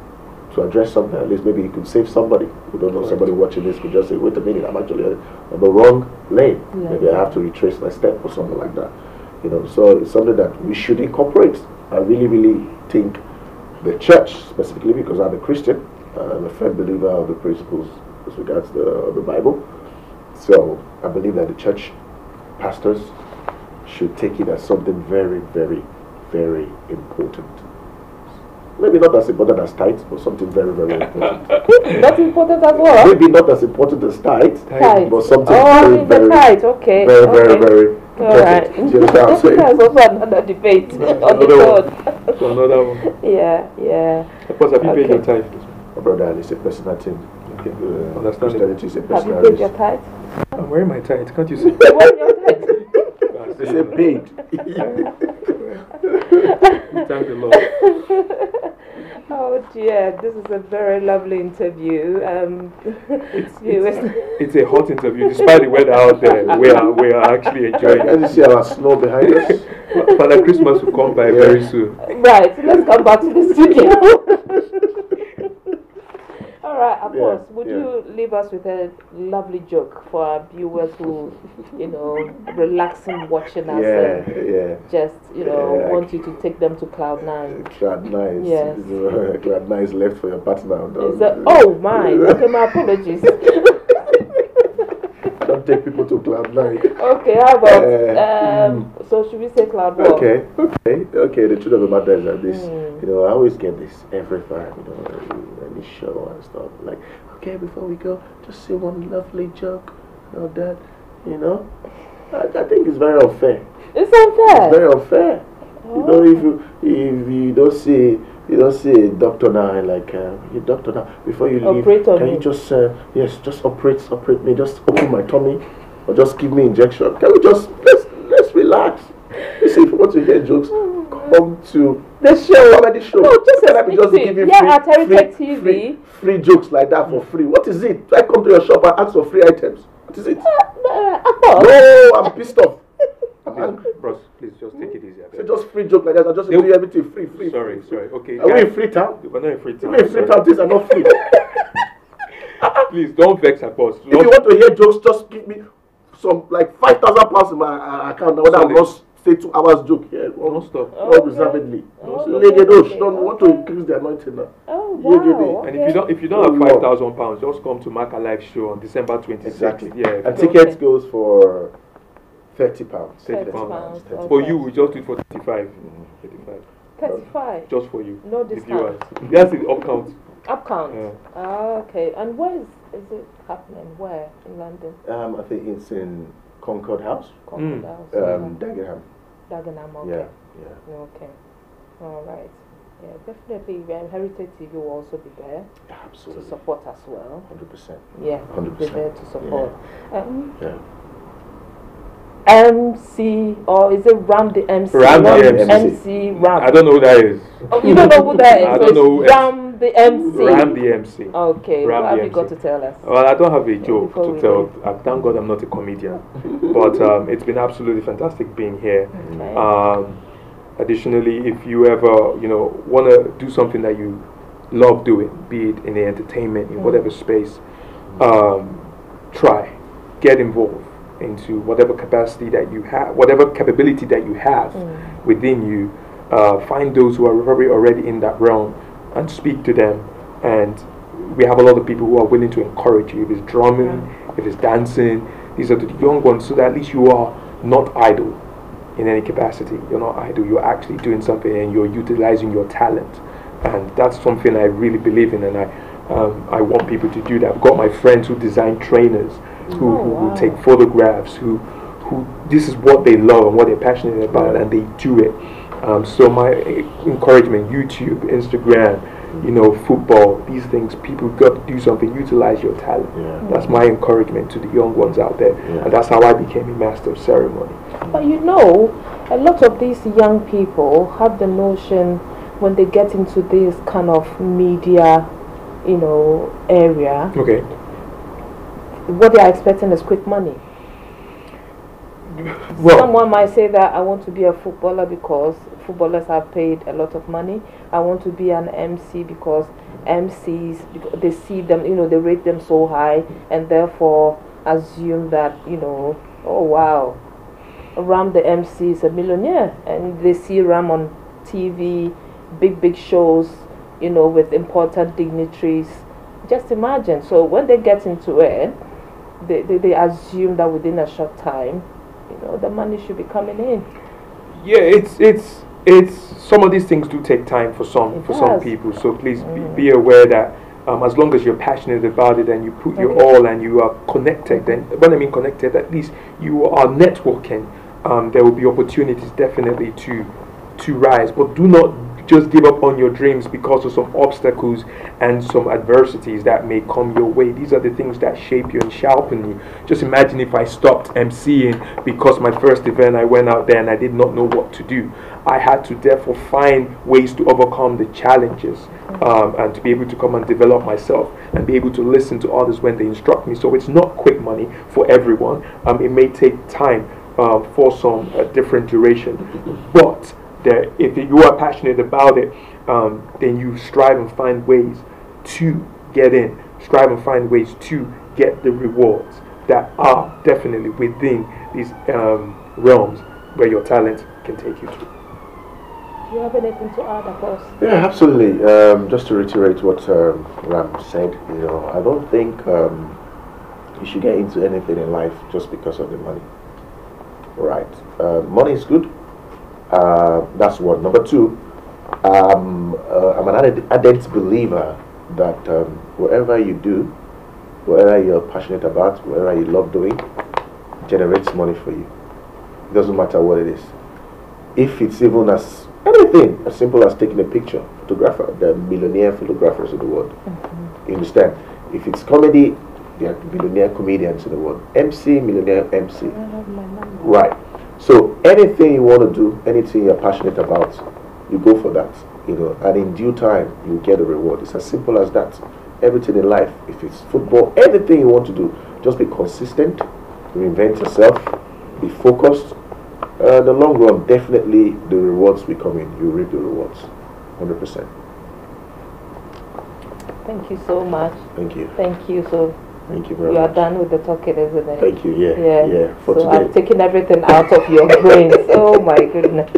address something, at least maybe it could save somebody. We don't know, somebody watching this could just say, wait a minute, I'm actually on the wrong lane. Maybe I have to retrace my step or something like that. So it's something that we should incorporate. I really, really think the church, specifically because I'm a Christian, I'm a firm believer of the principles as regards the Bible. So I believe that the church pastors should take it as something very, very, very important. Maybe not as important as tithes, but something very, very important. Not important as well? Maybe not as important as tithes, but something very, very, very, very important. Alright. Do you understand what I'm saying? That's also another debate on the road. So another one. Yeah. Akpos, have you paid your tithe? My brother, it's a personal thing. Okay. Christianity is a Have you personal paid your tithe? I'm wearing my tithe, can't you see? Where's your tithe? They say paid. Thank the Lord. Oh dear, this is a very lovely interview. It's a hot interview, despite the weather out there. We are actually enjoying Can you see our snow behind us? Father Christmas will come by very soon. Right, so let's come back to the studio. Alright, Akpos, would you leave us with a lovely joke for our viewers who, relaxing watching us and just, want you to take them to Cloud9? Cloud9. Yes. Cloud9 is left for your partner. Oh my, okay, my apologies. Don't take people to Cloud9. Okay, how about, so should we say Cloud1? Okay, the truth of the matter is that this, I always get this every time, any show and stuff. Like, okay, before we go, just say one lovely joke, that, I think it's very unfair. It's unfair? It's very unfair. Oh. If you don't see a doctor now and like your doctor now before you leave, can you just just operate me, just open my tummy or just give me injection? Can we just let's relax? Listen, if you want to hear jokes, come to the show. Comedy show. No, just can I be just give you at Heritage TV. Free jokes like that for free. What is it? Do I come to your shop and ask for free items? What is it? No, I'm pissed off. Bros, please just take it easy. So just free joke like that. I just give you everything free. Sorry. Okay. Are we in free town? We're not in free town. We're in free town. Things are not free. Please don't vex Akpos. If you want to hear jokes, just give me some like £5,000 in my account. Now I must say 2 hours joke here. Don't stop. Unreservedly. Don't want to increase the anointing now. Oh wow. And if you don't have £5,000, just come to Mark a live show on December 26th. Exactly. Yeah. And tickets goes for £30. £30. For you, we just do it for 35. 35. Just for you. No the discount. viewers. That's the upcount. Upcount. Yeah. Okay. And where is it happening? Where in London? I think it's in Concord House. Concord House. Dagenham. Dagenham. Okay. Yeah. Okay. All right. Yeah, definitely. Heritage TV will also be there Absolutely. to support as well. 100%. Yeah, 100%. be there to support. Yeah. MC, or is it Ram the MC? Ram the MC Ram. I don't know who that is. Oh, you don't know who that is? I don't know who Ram the MC. Ram the MC. Okay, Ram what the have you MC. got to tell us? Well, I don't have a joke Before to tell. Thank God I'm not a comedian. But it's been absolutely fantastic being here. Okay. Additionally, if you ever, want to do something that you love doing, be it in the entertainment, in whatever space, try, get involved. into whatever capacity that you have, whatever capability that you have within you. Find those who are probably already in that realm and speak to them. And we have a lot of people who are willing to encourage you. If it's drumming, if it's dancing, these are the young ones, so that at least you are not idle in any capacity. You're not idle. You're actually doing something and you're utilizing your talent. And that's something I really believe in, and I want people to do that. I've got my friends who design trainers, who take photographs, who this is what they love and what they're passionate about, and they do it. So my encouragement: YouTube, Instagram, football, these things. People got to do something. Utilize your talent. That's my encouragement to the young ones out there, and that's how I became a master of ceremony. But a lot of these young people have the notion when they get into this kind of media, area. Okay. What they are expecting is quick money. Well, someone might say that I want to be a footballer because footballers are paid a lot of money. I want to be an MC because MCs, they see them, they rate them so high, and therefore assume that, oh wow, Ram the MC is a millionaire, and they see Ram on TV, big shows, with important dignitaries. Just imagine. So when they get into it, they assume that within a short time, the money should be coming in. Yeah, it's some of these things do take time for some people. So please be aware that as long as you're passionate about it and you put your all and you are connected, and when I mean connected, at least you are networking. There will be opportunities definitely to rise, but do not just give up on your dreams because of some obstacles and some adversities that may come your way. These are the things that shape you and sharpen you. Just imagine if I stopped MCing because my first event I went out there and I did not know what to do. I had to therefore find ways to overcome the challenges and to be able to come and develop myself and be able to listen to others when they instruct me. So it's not quick money for everyone. It may take time for some different duration, but if you are passionate about it, then you strive and find ways to get in, strive and find ways to get the rewards that are definitely within these realms where your talent can take you to. Do you have anything to add, Akpos? Yeah, absolutely. Just to reiterate what Ram said, I don't think you should get into anything in life just because of the money. Right. Money is good. That's one. Number two, I'm an ardent believer that whatever you do, whatever you're passionate about, whatever you love doing, generates money for you. It doesn't matter what it is. If it's even as anything as simple as taking a picture, photographer, the millionaire photographers in the world. You understand? If it's comedy, there are millionaire comedians in the world. MC, millionaire MC. Right. So anything you want to do, anything you're passionate about, you go for that, and in due time you get a reward. It's as simple as that. Everything in life, if it's football, anything you want to do, just be consistent, reinvent yourself, be focused. In the long run, definitely the rewards will come in. You reap the rewards, 100%. Thank you so much. Thank you. Thank you. So thank you very you much. are done with the talking, isn't it? Thank you. Yeah. For so today. I've taken everything out of your brains. Oh my goodness.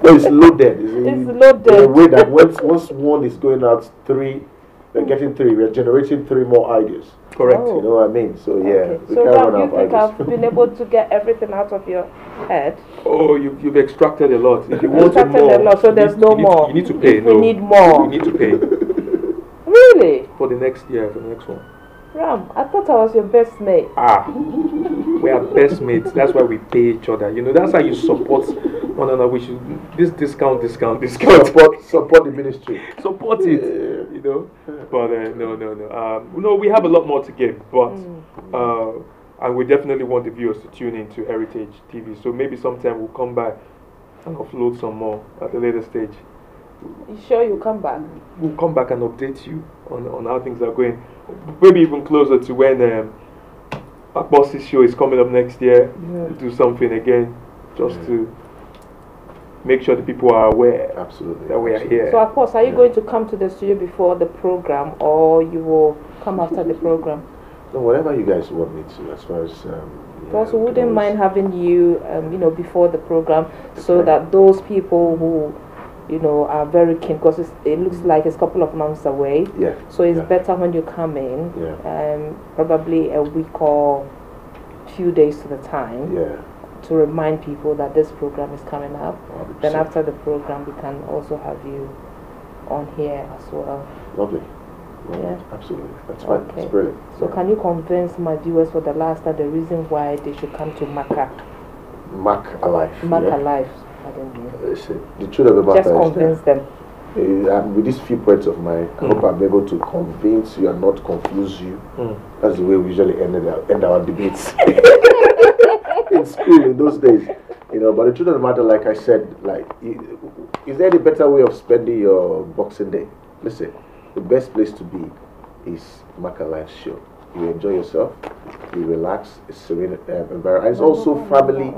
No, it's loaded. It's loaded. In a way that once one is going out, we're getting three. We're generating three more ideas. Correct. Oh. You know what I mean? So yeah. Okay. So Ram, you think I've been able to get everything out of your head? Oh, you've extracted a lot. If you want Extracted more, a lot, so there's no more. You need to pay. If we need more. You need to pay Really? for the next year, for the next one. Ram, I thought I was your best mate. We are best mates. That's why we pay each other. That's how you support one another. We should discount. Support the ministry. Support it. But no. We have a lot more to give, but and we definitely want the viewers to tune in to Heritage TV. So maybe sometime we'll come back and upload some more at a later stage. You sure you'll come back? We'll come back and update you on how things are going. Maybe even closer to when Akpos' show is coming up next year. Yeah. Do something again just to make sure the people are aware. Absolutely. That we are here. So, Akpos, are you going to come to the studio before the program, or you will come after the program? No, whatever you guys want me to, as far as Also, we can wouldn't mind always- having you, before the program, so Okay. that those people who, are very keen, because it looks like it's a couple of months away. Yeah. So it's yeah. better when you come in, Yeah. probably a week or few days to the time, Yeah. to remind people that this program is coming up. 100%. Then after the program, we can also have you on here as well. Lovely. Yeah. Absolutely. That's fine. Okay. It's brilliant. So can you convince my viewers for the last time the reason why they should come to Maka? Mac alive. Maka yeah? Life. I don't know. Listen, the truth of the matter Just is convince them. that, with these few points of mine, I hope I'm able to convince you and not confuse you. That's the way we usually end our debates in school in those days. But the truth of the matter, like I said, is there any better way of spending your Boxing Day? Listen, the best place to be is Maka Live Show. You enjoy yourself, you relax, it's serene environment. It's also family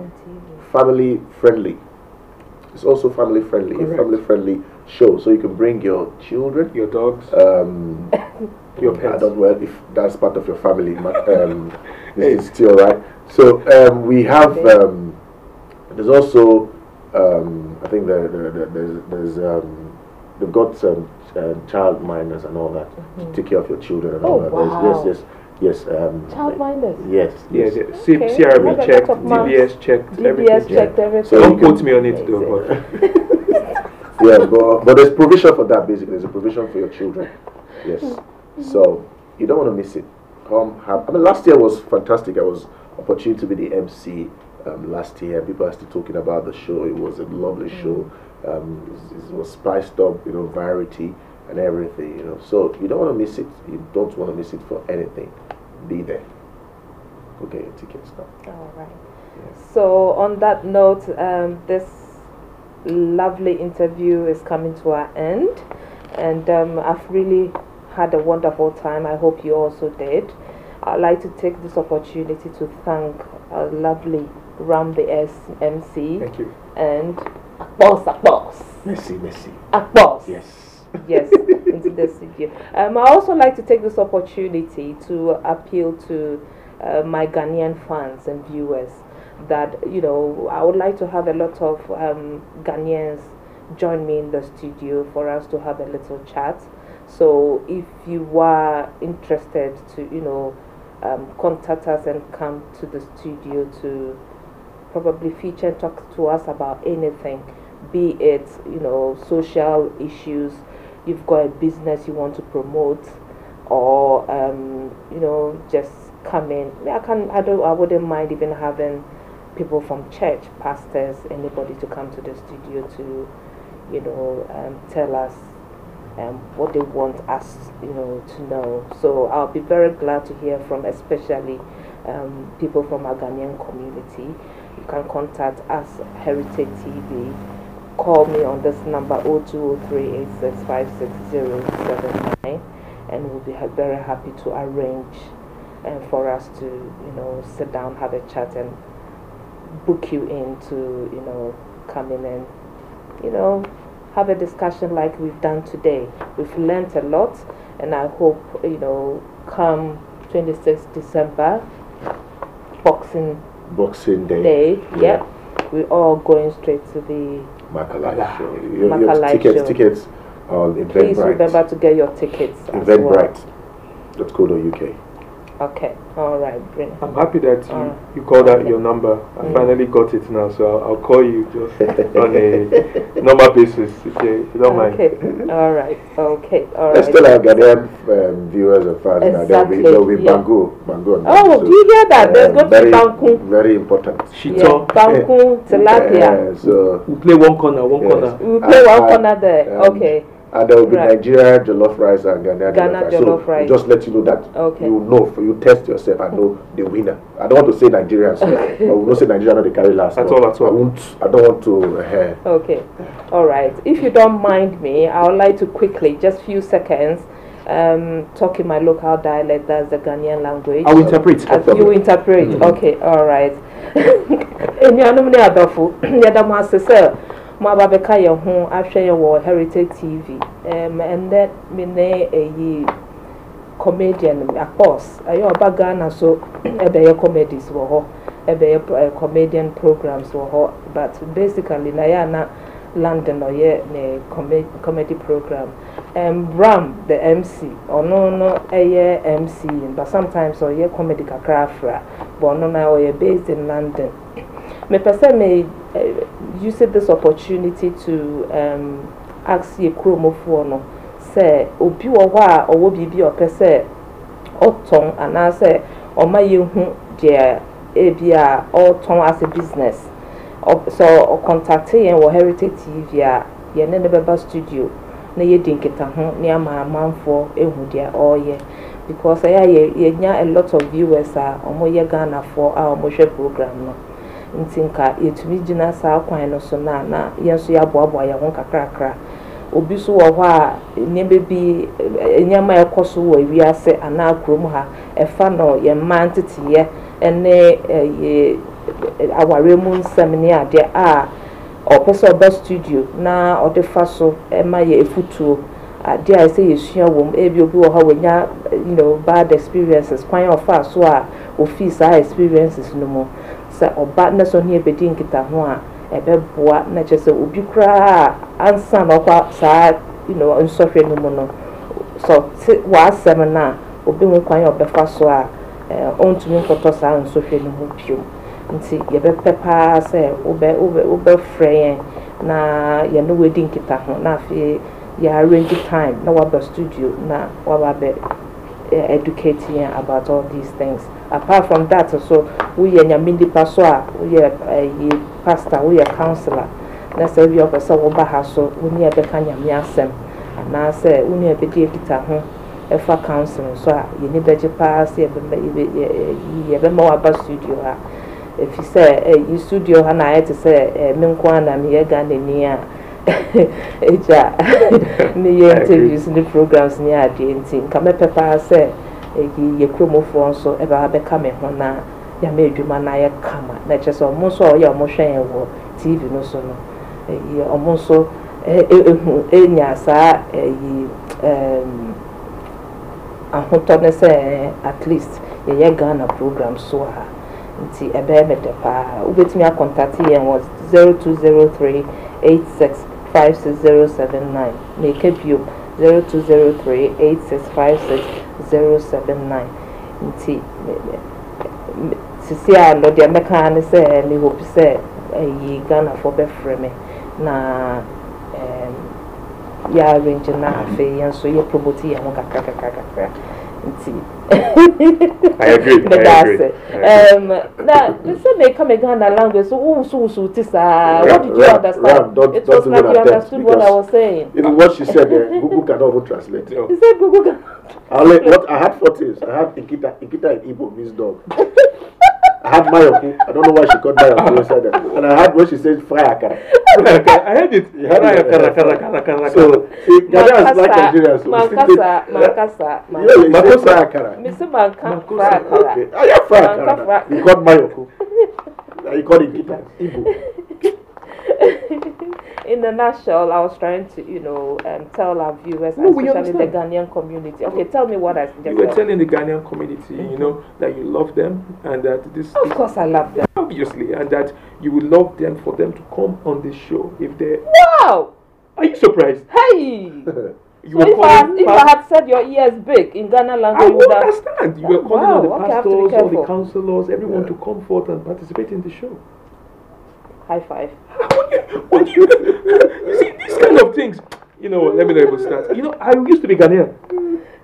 friendly. It's also family friendly, a family friendly show. So you can bring your children, Your dogs, your I pets. don't know if that's part of your family. This is still right. So we have. There's also. I think there's. They've got some child minders and all that to take care of your children and all that. Wow. Yes. Childminders. Yes. Yeah, yes. CRB Okay. Have a lot checked, of months. DBS checked, DBS everything. checked everything. So Don't you can- quote me on it though, but Yeah, but there's provision for that. Basically, there's a provision for your children. Yes. So you don't want to miss it. Come have. I mean, last year was fantastic. I was opportunity to be the MC last year. People are still talking about the show. It was a lovely show. It was spiced up, variety and everything. So you don't want to miss it. You don't want to miss it for anything. Be there. Go get your tickets now. All right. So on that note, this lovely interview is coming to our end, and I've really had a wonderful time. I hope you also did. I'd like to take this opportunity to thank our lovely Ram the MC thank you. and Akpos. Messi. Akpos. Yes. Yes, into the studio. I also like to take this opportunity to appeal to my Ghanaian fans and viewers that I would like to have a lot of Ghanaians join me in the studio for us to have a little chat. So if you are interested to contact us and come to the studio to probably feature and talk to us about anything, be it social issues, you've got a business you want to promote, or just come in. I wouldn't mind even having people from church, pastors, anybody to come to the studio to tell us what they want us to know. So I'll be very glad to hear from especially people from our Ghanaian community. You can contact us, Heritage TV. Call me on this number 020386560079, and we'll be very happy to arrange for us to sit down, have a chat, and book you in to come in and have a discussion like we've done today. We've learnt a lot, and I hope come 26th December, Boxing Day. Yep, we're all going straight to the Maka Live Show. Maka Your Live tickets, Show. tickets on Eventbrite. Please remember to get your tickets as well. Eventbrite.co.uk. Okay, all right, brilliant. I'm happy that Alright. you called out Okay. your number. I finally got it now, so I'll call you just on a normal basis if you don't mind. Okay, all right, okay, all Let's right. tell our Ghanaian viewers and fans that Exactly, there'll be yeah. Bango on that. Oh, do you hear that? There's going to very, be Banku. very important. Yeah, Banku, Tilapia. So We play one corner. yes. We play one And- corner there. Okay. And there will be Right. Nigeria jollof rice and Ghana Ghana jollof jollof rice. rice. So just let you know that Okay. you know, you test yourself and know the winner. I don't want to say Nigerians, but we will say Nigeria not the carry last. That's but all, that's all. I don't want to. Okay, all right. If you don't mind me, I would like to quickly, just few seconds, talk in my local dialect. That's the Ghanaian language. I'll interpret. As you interpret. Okay, all right. Enuanom ne adofo, yada mo asese mo ababeka ye ho ahwe ye wo Heritage TV. And then me ne eyi comedian Akpos. Ayo oba Ghana so ebe ye comedies wo ho. comedian programs wɔ hɔ, but basically na yɛ na London ɔyɛ ne comedy program. Ram the MC ɔno no ɛyɛ MC, but sometimes ɔyɛ comedy kakra afra, but ɔno na ɔyɛ based in London. Me pɛ me use this opportunity to ask ye kromofoɔ no sɛ obi wɔ hɔ a ɔwɔ biribi ɔpɛ sɛ ɔtɔn anaasɛ ɔma yɛhu deɛ ebi a ɔtɔn as a business. So contact yɛn wɔ Heritage TV a yɛne ne bɛba studio na yɛdi nkita ho ne ama amanfoɔ ehu deɛ ɔyɛ, because yɛnya a lot of viewers a ɔmo yɛ Ghanafoɔ a ɔmo hwɛ program no. Ntinka yɛtumi gyina saa kwan no so na yɛn so yɛaboaboa yɛn ho kakrakra. Obi so wɔ hɔ a nneɛma bi nneɛma ɛkɔ so wɔ wiase anaa kurom ha ɛfa no yɛn mma nteteyɛ ɛne aware mu nsɛm ne ade a ɔpɛ sɛ ɔba studio na ɔde fa so ɛma yɛ efutuo ade a ɛsɛ yɛsua wɔ mu ebi obi wɔ hɔ wɔnya bad experiences kwan ɔfa so a ofi saa experiences no mu sɛ ɔba na so ne ebedi nkita ho a ɛbɛboa na kyerɛ sɛ obi koraa ansa na ɔkɔ saa nsɔhwɛ no mu no so wɔasɛm na obi ho kwan ɔbɛfa so a ɔntumi nkɔtɔ saa nsɔhwɛ no mu bio. Nti yɛbɛpɛ paa sɛ wobɛfrɛ yɛn na yɛne wedi nkita ho na afei arrange time na waba studio na waba educate yɛn about all these things. Apart from that, so we are nyamindi paso a we are pastor, we are counselor. Na say we are so woba ha so we ni ebeka nyame asem ana say we ni ebedi ekita ho efa counseling so a ye ni beje pass ye be ma waba studio ha. If you say you studio ha na yet say me nko ana me ye Ghana ni a eja me ye interviews ni programs ni ade nti nka me pepa say ye kromofo nso eba beka me ho na ya me adwuma na ye kama na che so mo so ye mo hwen wo TV no so no ye omo so enya sa ahoto ne say at least ye Ghana program so ha nti ebe me de pa ubetimi a contact ye was 020386560079 make a bio 020386560079 nti sisi a no de meka ne say me hope say yi Ghana for be free me na ya arrange na afi yan so ye promote ye ho kakra nti I agree. Now this may come a Ghana language so what did you understand? It was like you understood what I was saying. It is what she said there. Google cannot even translate. You said Google can. I had 4 things. I had Ikita in Igbo means dog. I had Mayoku. I don't know why she called Mayoku inside that. And I had when she said fry akara. I heard it. Fry akara. So Ghana is like Nigeria. So Mankasa. Akara. Mr. Manka fry akara. Okay. I have fry akara. You called Mayoku. You called Ikita Igbo. In a nutshell, I was trying to, tell our viewers, especially the Ghanaian community. Okay, tell me what I just You were telling the Ghanaian community, that you love them and that this. Of course, I love them. Obviously, and that you would love them for them to come on the show if they. Wow! Are you surprised? Hey! You so if I had said your ears big in Ghana language, I would understand. You were calling all the pastors, all the counselors, everyone to come forth and participate in the show. High five. You see, these kind of things, let me not even start. I used to be Ghanaian.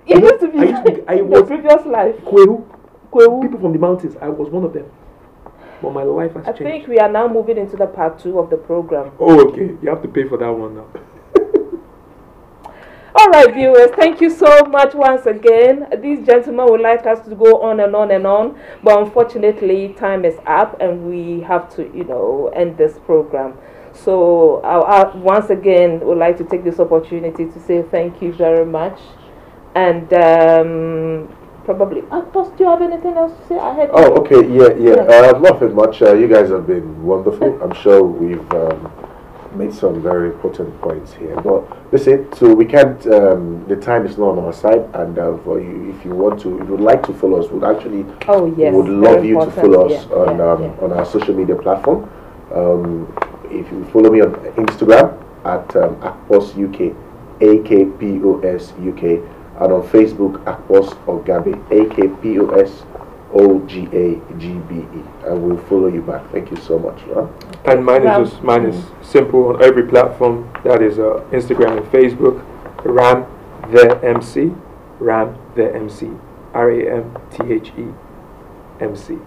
You used to be? I was your previous life. Kwehu. People from the mountains. I was one of them. But my life has changed. I think we are now moving into the part 2 of the program. Oh, okay. You have to pay for that one now. All right, viewers, thank you so much once again. These gentlemen would like us to go on and on and on, but unfortunately, time is up and we have to, end this program. So, I once again would like to take this opportunity to say thank you very much. And probably, Akpos, do you have anything else to say? Okay, yeah. Nothing much. You guys have been wonderful. I'm sure we've made some very important points here. But listen, so we can't. The time is not on our side, and for you, if you want to, if you would like to follow us, Oh yes, would love you to follow us yeah, on our social media platform. If you follow me on Instagram at Akpos UK, AKPOS UK, and on Facebook Akpos Ogabe, AKPOS OGAGBE, and we'll follow you back. Thank you so much. And mine is simple on every platform. That is Instagram and Facebook. Ram the MC, Ram the MC, RAMTHE MC.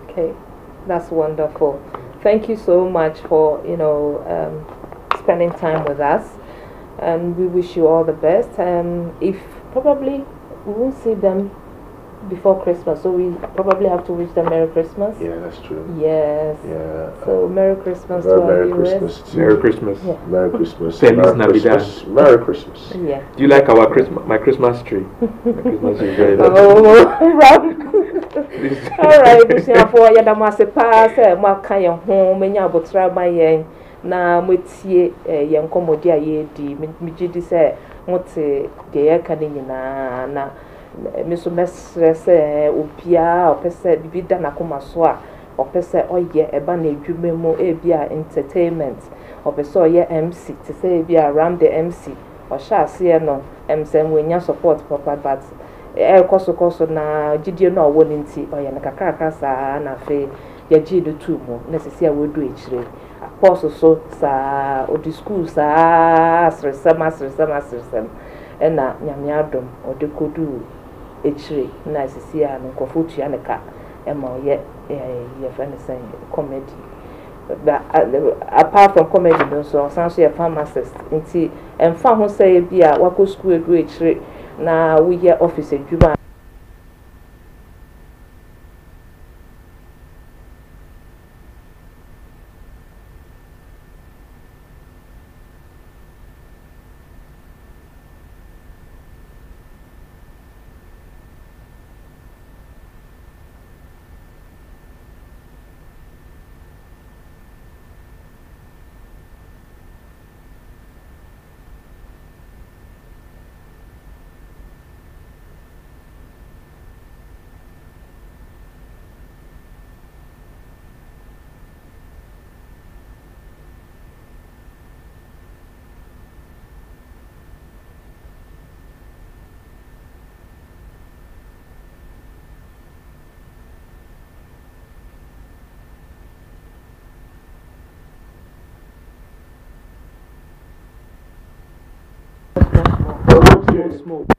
Okay, that's wonderful. Thank you so much for spending time with us, and we wish you all the best. If probably we won't see them before Christmas, so we probably have to wish them Merry Christmas. Yeah, that's true. Yes. Yeah. So Merry Christmas to Merry our viewers. Christmas. Merry Christmas. Yeah. Merry Christmas. Feliz Merry Navidad. Christmas. Merry Christmas. Yeah. Do you like our my Christmas tree? My Christmas tree is very lovely. Oh, all right. For Yadamase pass, Maka your home, and Yabotra by Yang. Na motie yen komodi aye di me gidi se mote de ye kan na me so mesre se opia opese bibida na koma so a opese oye eba na edwuma mu e bia entertainment opese oye MC te se bia around the MC o sha ase no emsem wenya support papa but koso na gidi no owo nti oye na kakra sa na fe ya gidi tu mu na sisi a wodu echire Akpos so sa odi school sa asresem na nyame adom odi kodu echire na sisi a no kofotu ya neka ema ye friend say comedy. But apart from comedy no so sanso ye pharmacist nti emfa ho say bia wako school edu echire na we ye office adwuma Smoke.